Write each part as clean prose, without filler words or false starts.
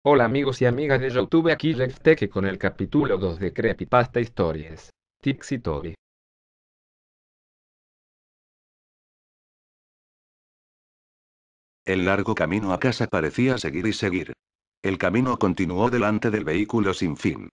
Hola amigos y amigas de YouTube, aquí Tech con el capítulo 2 de Creepypasta Historias. Tix y Toby. El largo camino a casa parecía seguir y seguir. El camino continuó delante del vehículo sin fin.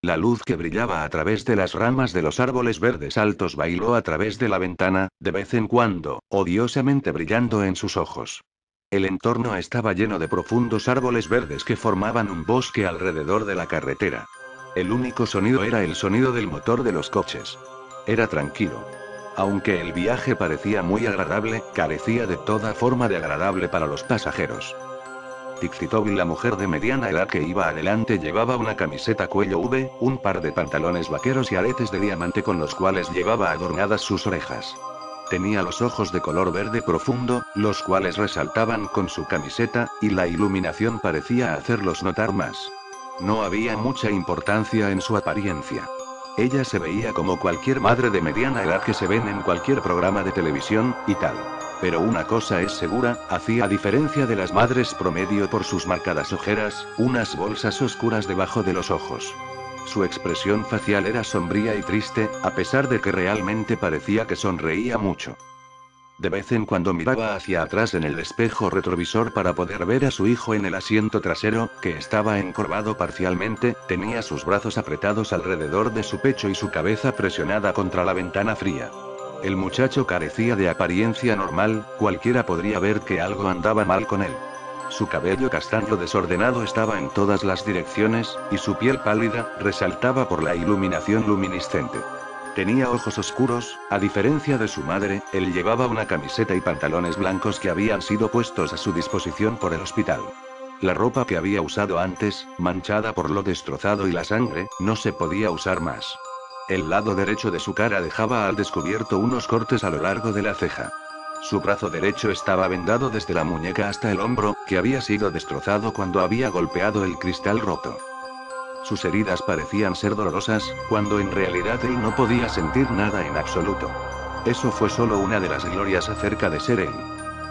La luz que brillaba a través de las ramas de los árboles verdes altos bailó a través de la ventana, de vez en cuando, odiosamente brillando en sus ojos. El entorno estaba lleno de profundos árboles verdes que formaban un bosque alrededor de la carretera. El único sonido era el sonido del motor de los coches. Era tranquilo. Aunque el viaje parecía muy agradable, carecía de toda forma de agradable para los pasajeros. Tixi Toby, la mujer de mediana edad que iba adelante, llevaba una camiseta cuello V, un par de pantalones vaqueros y aretes de diamante con los cuales llevaba adornadas sus orejas. Tenía los ojos de color verde profundo, los cuales resaltaban con su camiseta, y la iluminación parecía hacerlos notar más. No había mucha importancia en su apariencia. Ella se veía como cualquier madre de mediana edad que se ven en cualquier programa de televisión, y tal. Pero una cosa es segura, hacía diferencia de las madres promedio por sus marcadas ojeras, unas bolsas oscuras debajo de los ojos. Su expresión facial era sombría y triste, a pesar de que realmente parecía que sonreía mucho. De vez en cuando miraba hacia atrás en el espejo retrovisor para poder ver a su hijo en el asiento trasero, que estaba encorvado parcialmente, tenía sus brazos apretados alrededor de su pecho y su cabeza presionada contra la ventana fría. El muchacho carecía de apariencia normal, cualquiera podría ver que algo andaba mal con él. Su cabello castaño desordenado estaba en todas las direcciones, y su piel pálida, resaltaba por la iluminación luminiscente. Tenía ojos oscuros, a diferencia de su madre, él llevaba una camiseta y pantalones blancos que habían sido puestos a su disposición por el hospital. La ropa que había usado antes, manchada por lo destrozado y la sangre, no se podía usar más. El lado derecho de su cara dejaba al descubierto unos cortes a lo largo de la ceja. Su brazo derecho estaba vendado desde la muñeca hasta el hombro, que había sido destrozado cuando había golpeado el cristal roto. Sus heridas parecían ser dolorosas, cuando en realidad él no podía sentir nada en absoluto. Eso fue solo una de las glorias acerca de ser él.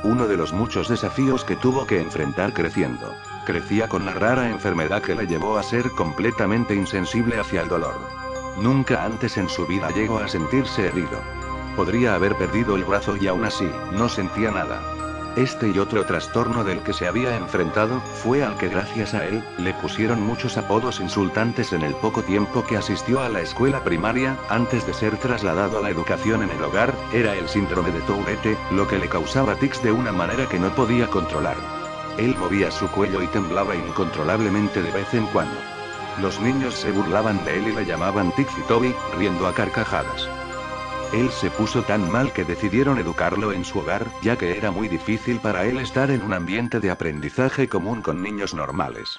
Uno de los muchos desafíos que tuvo que enfrentar creciendo. Crecía con la rara enfermedad que le llevó a ser completamente insensible hacia el dolor. Nunca antes en su vida llegó a sentirse herido. Podría haber perdido el brazo y aún así, no sentía nada. Este y otro trastorno del que se había enfrentado, fue al que gracias a él, le pusieron muchos apodos insultantes en el poco tiempo que asistió a la escuela primaria, antes de ser trasladado a la educación en el hogar. Era el síndrome de Tourette, lo que le causaba tics de una manera que no podía controlar. Él movía su cuello y temblaba incontrolablemente de vez en cuando. Los niños se burlaban de él y le llamaban Tixi Toby, riendo a carcajadas. Él se puso tan mal que decidieron educarlo en su hogar, ya que era muy difícil para él estar en un ambiente de aprendizaje común con niños normales.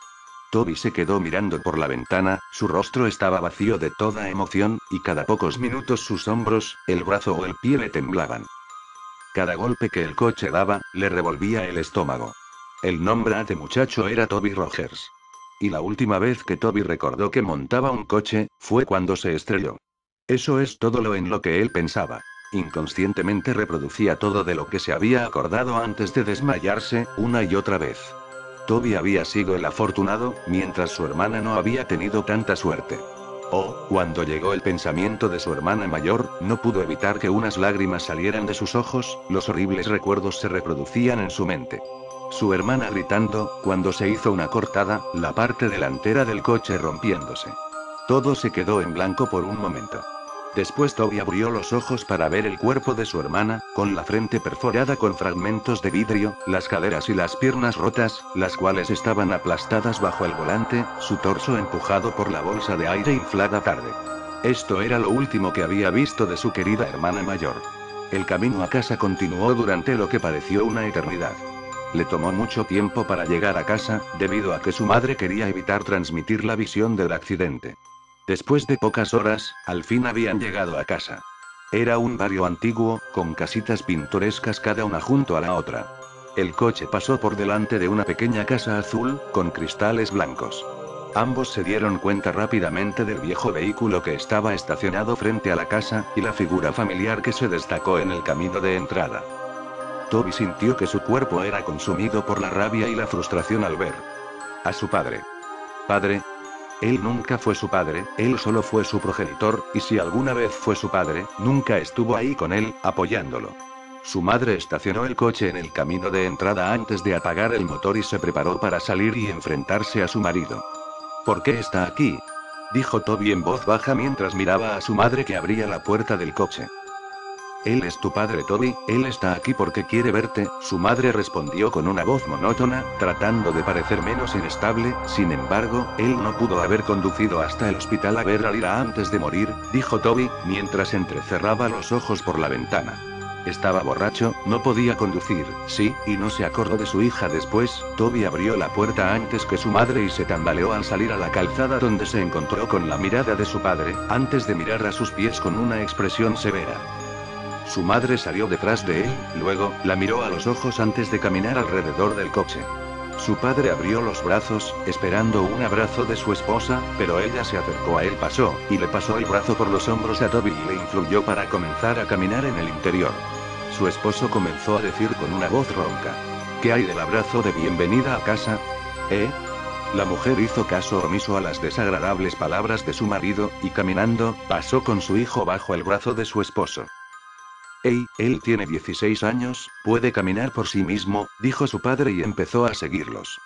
Toby se quedó mirando por la ventana, su rostro estaba vacío de toda emoción, y cada pocos minutos sus hombros, el brazo o el pie le temblaban. Cada golpe que el coche daba, le revolvía el estómago. El nombre de muchacho era Toby Rogers. Y la última vez que Toby recordó que montaba un coche, fue cuando se estrelló. Eso es todo lo en lo que él pensaba. Inconscientemente reproducía todo de lo que se había acordado antes de desmayarse, una y otra vez. Toby había sido el afortunado, mientras su hermana no había tenido tanta suerte. Oh, cuando llegó el pensamiento de su hermana mayor, no pudo evitar que unas lágrimas salieran de sus ojos, los horribles recuerdos se reproducían en su mente. Su hermana gritando, cuando se hizo una cortada, la parte delantera del coche rompiéndose. Todo se quedó en blanco por un momento. Después Toby abrió los ojos para ver el cuerpo de su hermana, con la frente perforada con fragmentos de vidrio, las caderas y las piernas rotas, las cuales estaban aplastadas bajo el volante, su torso empujado por la bolsa de aire inflada tarde. Esto era lo último que había visto de su querida hermana mayor. El camino a casa continuó durante lo que pareció una eternidad. Le tomó mucho tiempo para llegar a casa, debido a que su madre quería evitar transmitir la visión del accidente. Después de pocas horas, al fin habían llegado a casa. Era un barrio antiguo, con casitas pintorescas cada una junto a la otra. El coche pasó por delante de una pequeña casa azul, con cristales blancos. Ambos se dieron cuenta rápidamente del viejo vehículo que estaba estacionado frente a la casa, y la figura familiar que se destacó en el camino de entrada. Toby sintió que su cuerpo era consumido por la rabia y la frustración al ver a su padre. ¿Padre? Él nunca fue su padre, él solo fue su progenitor, y si alguna vez fue su padre, nunca estuvo ahí con él, apoyándolo. Su madre estacionó el coche en el camino de entrada antes de apagar el motor y se preparó para salir y enfrentarse a su marido. ¿Por qué está aquí?, dijo Toby en voz baja mientras miraba a su madre que abría la puerta del coche. Él es tu padre, Toby, él está aquí porque quiere verte, su madre respondió con una voz monótona, tratando de parecer menos inestable. Sin embargo, él no pudo haber conducido hasta el hospital a ver a Lyra antes de morir, dijo Toby, mientras entrecerraba los ojos por la ventana. Estaba borracho, no podía conducir, sí, y no se acordó de su hija después. Toby abrió la puerta antes que su madre y se tambaleó al salir a la calzada donde se encontró con la mirada de su padre, antes de mirar a sus pies con una expresión severa. Su madre salió detrás de él, luego, la miró a los ojos antes de caminar alrededor del coche. Su padre abrió los brazos, esperando un abrazo de su esposa, pero ella se acercó a él, y le pasó el brazo por los hombros a Toby y le influyó para comenzar a caminar en el interior. Su esposo comenzó a decir con una voz ronca: ¿Qué hay del abrazo de bienvenida a casa? ¿Eh? La mujer hizo caso omiso a las desagradables palabras de su marido, y caminando, pasó con su hijo bajo el brazo de su esposo. Hey, él tiene 16 años, puede caminar por sí mismo, dijo su padre y empezó a seguirlos.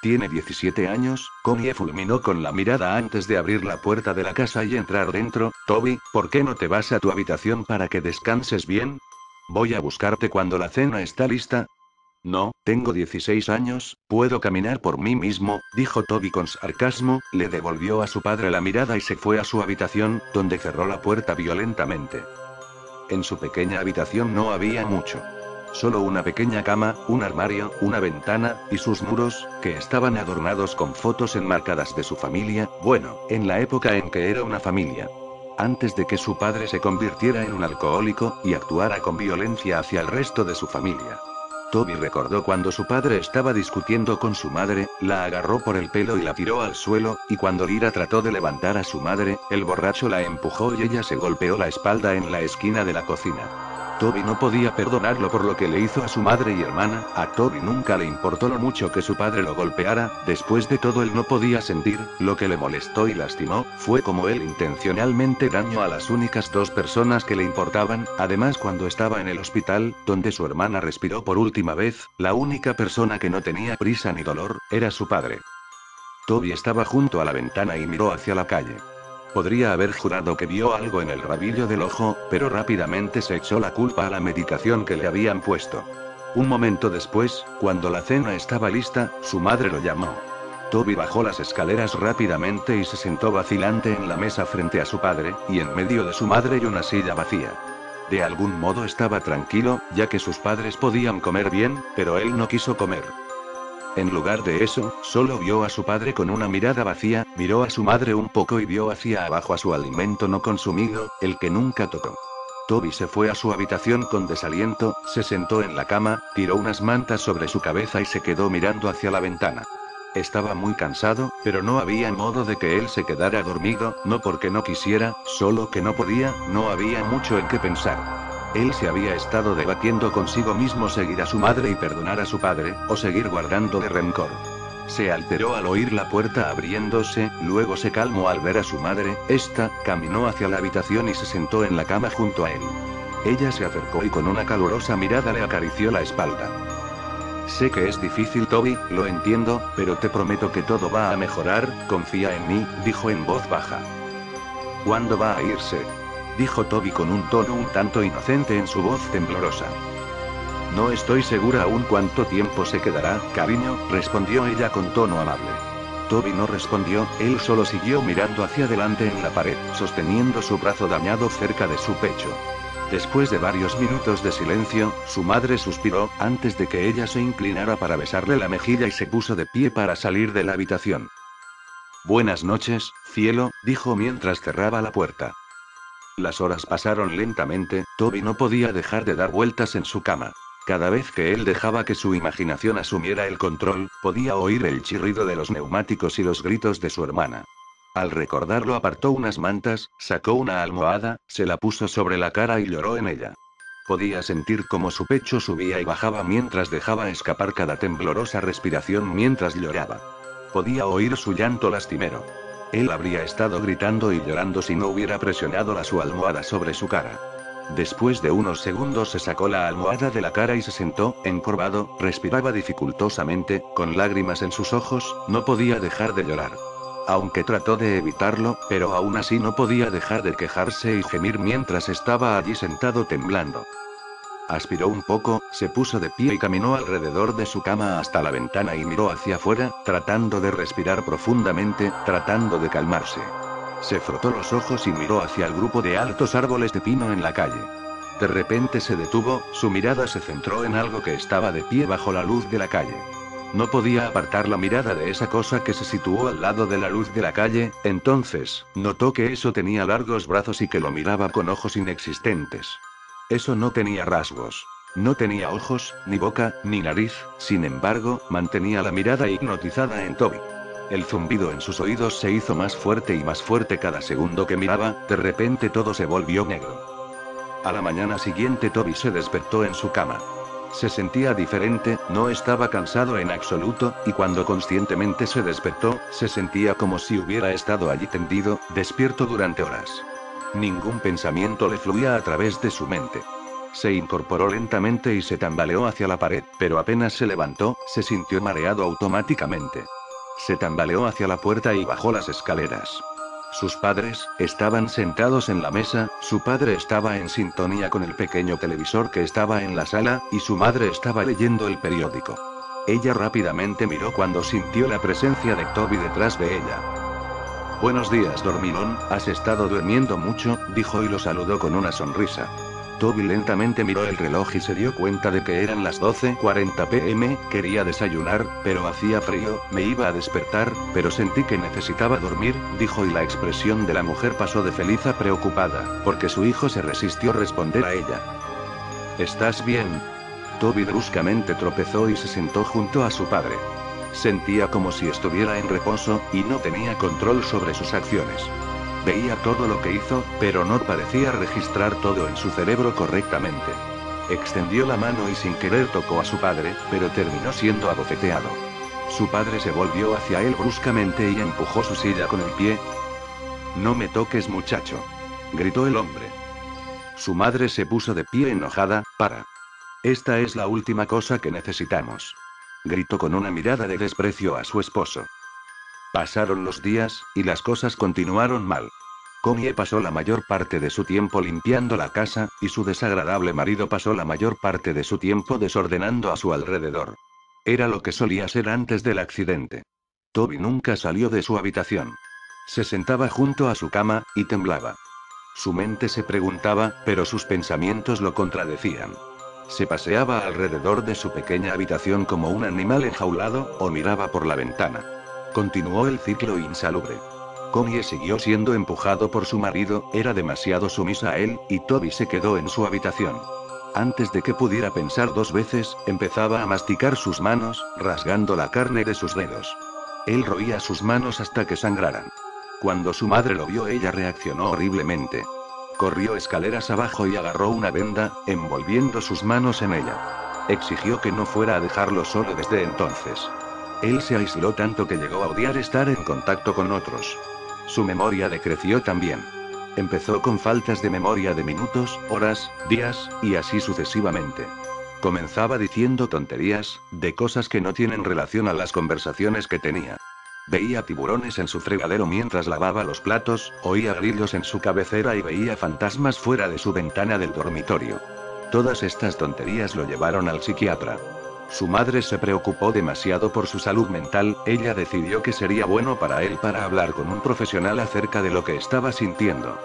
Tiene 17 años, Connie fulminó con la mirada antes de abrir la puerta de la casa y entrar dentro. Toby, ¿por qué no te vas a tu habitación para que descanses bien? Voy a buscarte cuando la cena está lista. No, tengo 16 años, puedo caminar por mí mismo, dijo Toby con sarcasmo, le devolvió a su padre la mirada y se fue a su habitación, donde cerró la puerta violentamente. En su pequeña habitación no había mucho. Solo una pequeña cama, un armario, una ventana, y sus muros, que estaban adornados con fotos enmarcadas de su familia, bueno, en la época en que era una familia. Antes de que su padre se convirtiera en un alcohólico, y actuara con violencia hacia el resto de su familia. Toby recordó cuando su padre estaba discutiendo con su madre, la agarró por el pelo y la tiró al suelo, y cuando Lyra trató de levantar a su madre, el borracho la empujó y ella se golpeó la espalda en la esquina de la cocina. Toby no podía perdonarlo por lo que le hizo a su madre y hermana. A Toby nunca le importó lo mucho que su padre lo golpeara, después de todo él no podía sentir. Lo que le molestó y lastimó, fue como él intencionalmente dañó a las únicas dos personas que le importaban. Además, cuando estaba en el hospital, donde su hermana respiró por última vez, la única persona que no tenía prisa ni dolor, era su padre. Toby estaba junto a la ventana y miró hacia la calle. Podría haber jurado que vio algo en el rabillo del ojo, pero rápidamente se echó la culpa a la medicación que le habían puesto. Un momento después, cuando la cena estaba lista, su madre lo llamó. Toby bajó las escaleras rápidamente y se sentó vacilante en la mesa frente a su padre, y en medio de su madre y una silla vacía. De algún modo estaba tranquilo, ya que sus padres podían comer bien, pero él no quiso comer. En lugar de eso, solo vio a su padre con una mirada vacía, miró a su madre un poco y vio hacia abajo a su alimento no consumido, el que nunca tocó. Toby se fue a su habitación con desaliento, se sentó en la cama, tiró unas mantas sobre su cabeza y se quedó mirando hacia la ventana. Estaba muy cansado, pero no había modo de que él se quedara dormido, no porque no quisiera, solo que no podía, no había mucho en qué pensar. Él se había estado debatiendo consigo mismo seguir a su madre y perdonar a su padre, o seguir guardándole rencor. Se alteró al oír la puerta abriéndose, luego se calmó al ver a su madre. Esta caminó hacia la habitación y se sentó en la cama junto a él. Ella se acercó y con una calurosa mirada le acarició la espalda. Sé que es difícil, Toby, lo entiendo, pero te prometo que todo va a mejorar, confía en mí, dijo en voz baja. ¿Cuándo va a irse?, dijo Toby con un tono un tanto inocente en su voz temblorosa. No estoy segura aún cuánto tiempo se quedará, cariño, respondió ella con tono amable. Toby no respondió, él solo siguió mirando hacia adelante en la pared, sosteniendo su brazo dañado cerca de su pecho. Después de varios minutos de silencio, su madre suspiró, antes de que ella se inclinara para besarle la mejilla y se puso de pie para salir de la habitación. Buenas noches, cielo, dijo mientras cerraba la puerta. Las horas pasaron lentamente, Toby no podía dejar de dar vueltas en su cama. Cada vez que él dejaba que su imaginación asumiera el control, podía oír el chirrido de los neumáticos y los gritos de su hermana. Al recordarlo apartó unas mantas, sacó una almohada, se la puso sobre la cara y lloró en ella. Podía sentir cómo su pecho subía y bajaba mientras dejaba escapar cada temblorosa respiración mientras lloraba. Podía oír su llanto lastimero. Él habría estado gritando y llorando si no hubiera presionado su almohada sobre su cara. Después de unos segundos se sacó la almohada de la cara y se sentó, encorvado, respiraba dificultosamente, con lágrimas en sus ojos, no podía dejar de llorar. Aunque trató de evitarlo, pero aún así no podía dejar de quejarse y gemir mientras estaba allí sentado temblando. Aspiró un poco, se puso de pie y caminó alrededor de su cama hasta la ventana y miró hacia afuera, tratando de respirar profundamente, tratando de calmarse. Se frotó los ojos y miró hacia el grupo de altos árboles de pino en la calle. De repente se detuvo, su mirada se centró en algo que estaba de pie bajo la luz de la calle. No podía apartar la mirada de esa cosa que se situó al lado de la luz de la calle, entonces, notó que eso tenía largos brazos y que lo miraba con ojos inexistentes. Eso no tenía rasgos. No tenía ojos, ni boca, ni nariz, sin embargo, mantenía la mirada hipnotizada en Toby. El zumbido en sus oídos se hizo más fuerte y más fuerte cada segundo que miraba, de repente todo se volvió negro. A la mañana siguiente Toby se despertó en su cama. Se sentía diferente, no estaba cansado en absoluto, y cuando conscientemente se despertó, se sentía como si hubiera estado allí tendido, despierto durante horas. Ningún pensamiento le fluía a través de su mente. Se incorporó lentamente y se tambaleó hacia la pared, pero apenas se levantó, se sintió mareado automáticamente. Se tambaleó hacia la puerta y bajó las escaleras. Sus padres estaban sentados en la mesa, su padre estaba en sintonía con el pequeño televisor que estaba en la sala, y su madre estaba leyendo el periódico. Ella rápidamente miró cuando sintió la presencia de Toby detrás de ella. «Buenos días, dormilón, ¿has estado durmiendo mucho?», dijo y lo saludó con una sonrisa. Toby lentamente miró el reloj y se dio cuenta de que eran las 12:40 p.m., quería desayunar, pero hacía frío, me iba a despertar, pero sentí que necesitaba dormir, dijo y la expresión de la mujer pasó de feliz a preocupada, porque su hijo se resistió a responder a ella. «¿Estás bien?». Toby bruscamente tropezó y se sentó junto a su padre. Sentía como si estuviera en reposo, y no tenía control sobre sus acciones. Veía todo lo que hizo, pero no parecía registrar todo en su cerebro correctamente. Extendió la mano y sin querer tocó a su padre, pero terminó siendo abofeteado. Su padre se volvió hacia él bruscamente y empujó su silla con el pie. «No me toques, muchacho», gritó el hombre. Su madre se puso de pie enojada. «Para. Esta es la última cosa que necesitamos», gritó con una mirada de desprecio a su esposo. Pasaron los días, y las cosas continuaron mal. Connie pasó la mayor parte de su tiempo limpiando la casa, y su desagradable marido pasó la mayor parte de su tiempo desordenando a su alrededor. Era lo que solía ser antes del accidente. Toby nunca salió de su habitación. Se sentaba junto a su cama, y temblaba. Su mente se preguntaba, pero sus pensamientos lo contradecían. Se paseaba alrededor de su pequeña habitación como un animal enjaulado, o miraba por la ventana. Continuó el ciclo insalubre. Connie siguió siendo empujado por su marido, era demasiado sumisa a él, y Toby se quedó en su habitación. Antes de que pudiera pensar dos veces, empezaba a masticar sus manos, rasgando la carne de sus dedos. Él roía sus manos hasta que sangraran. Cuando su madre lo vio, ella reaccionó horriblemente. Corrió escaleras abajo y agarró una venda, envolviendo sus manos en ella. Exigió que no fuera a dejarlo solo desde entonces. Él se aisló tanto que llegó a odiar estar en contacto con otros. Su memoria decreció también. Empezó con faltas de memoria de minutos, horas, días, y así sucesivamente. Comenzaba diciendo tonterías, de cosas que no tienen relación a las conversaciones que tenía. Veía tiburones en su fregadero mientras lavaba los platos, oía grillos en su cabecera y veía fantasmas fuera de su ventana del dormitorio. Todas estas tonterías lo llevaron al psiquiatra. Su madre se preocupó demasiado por su salud mental, ella decidió que sería bueno para él para hablar con un profesional acerca de lo que estaba sintiendo.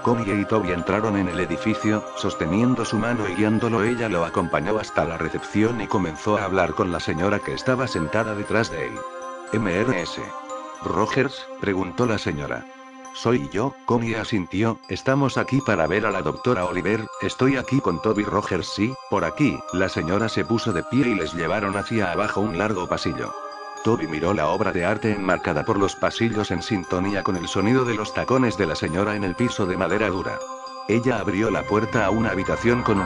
Connie y Toby entraron en el edificio, sosteniendo su mano y guiándolo. Ella lo acompañó hasta la recepción y comenzó a hablar con la señora que estaba sentada detrás de él. «¿Mrs. Rogers?», preguntó la señora. «Soy yo», Connie asintió, «estamos aquí para ver a la doctora Oliver, estoy aquí con Toby Rogers». «Sí, por aquí». La señora se puso de pie y les llevaron hacia abajo un largo pasillo. Toby miró la obra de arte enmarcada por los pasillos en sintonía con el sonido de los tacones de la señora en el piso de madera dura. Ella abrió la puerta a una habitación con un